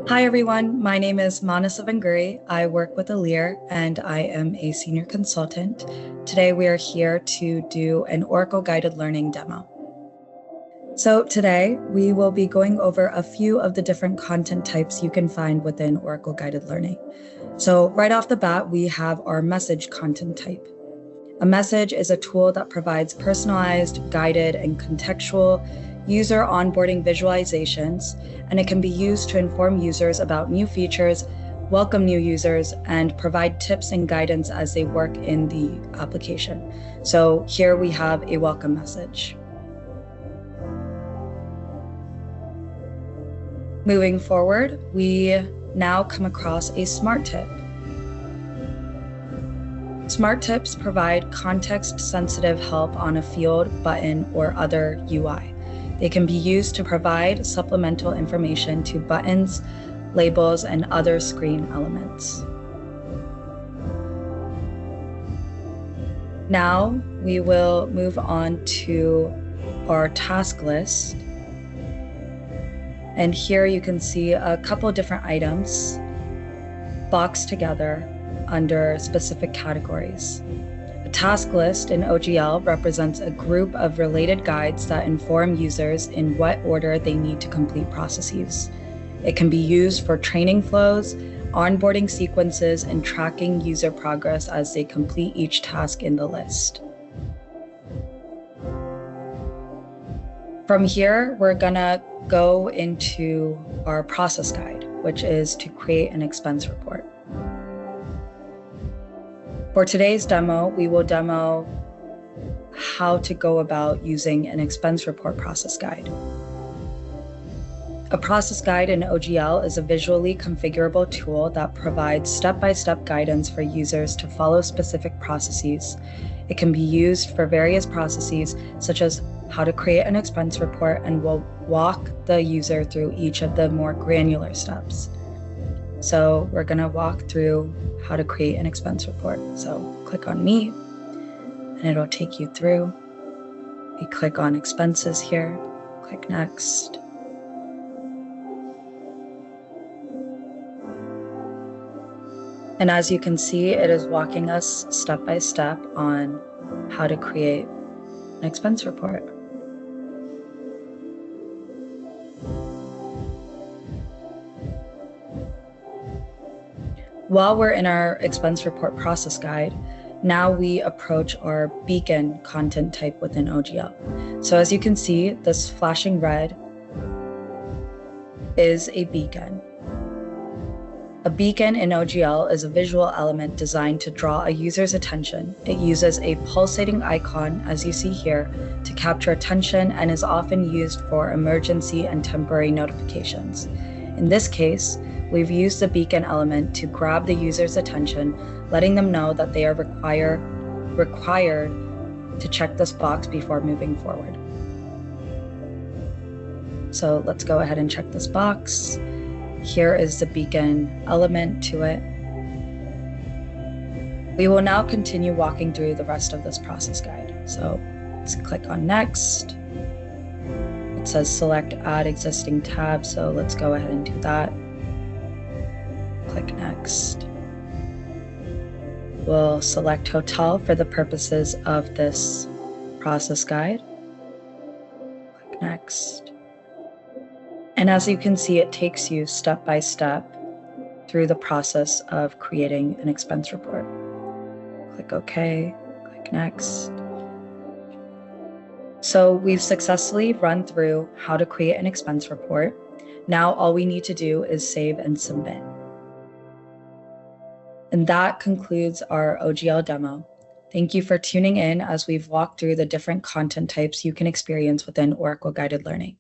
Hi everyone, my name is Manasa Venguri. I work with Elire and I am a senior consultant. Today we are here to do an Oracle guided learning demo. So today we will be going over a few of the different content types you can find within Oracle guided learning. So right off the bat, we have our message content type. A message is a tool that provides personalized, guided, and contextual user onboarding visualizations, and it can be used to inform users about new features, welcome new users, and provide tips and guidance as they work in the application. So here we have a welcome message. Moving forward, we now come across a smart tip. Smart tips provide context-sensitive help on a field, button, or other UI. They can be used to provide supplemental information to buttons, labels, and other screen elements. Now we will move on to our task list. And here you can see a couple different items boxed together under specific categories. A task list in OGL represents a group of related guides that inform users in what order they need to complete processes. It can be used for training flows, onboarding sequences, and tracking user progress as they complete each task in the list. From here, we're gonna go into our process guide, which is to create an expense report. For today's demo, we will demo how to go about using an expense report process guide. A process guide in OGL is a visually configurable tool that provides step-by-step guidance for users to follow specific processes. It can be used for various processes, such as how to create an expense report, and will walk the user through each of the more granular steps. So we're gonna walk through how to create an expense report. So click on me and it'll take you through. You click on expenses here, click next. And as you can see, it is walking us step by step on how to create an expense report. While we're in our expense report process guide, now we approach our beacon content type within OGL. So as you can see, this flashing red is a beacon. A beacon in OGL is a visual element designed to draw a user's attention. It uses a pulsating icon, as you see here, to capture attention and is often used for emergency and temporary notifications. In this case, we've used the beacon element to grab the user's attention, letting them know that they are required to check this box before moving forward. So let's go ahead and check this box. Here is the beacon element to it. We will now continue walking through the rest of this process guide. So let's click on next. It says select add existing tab, so let's go ahead and do that. Click next. We'll select hotel for the purposes of this process guide. Click next. And as you can see, it takes you step by step through the process of creating an expense report. Click OK, click next. So we've successfully run through how to create an expense report. Now all we need to do is save and submit. And that concludes our OGL demo. Thank you for tuning in as we've walked through the different content types you can experience within Oracle Guided Learning.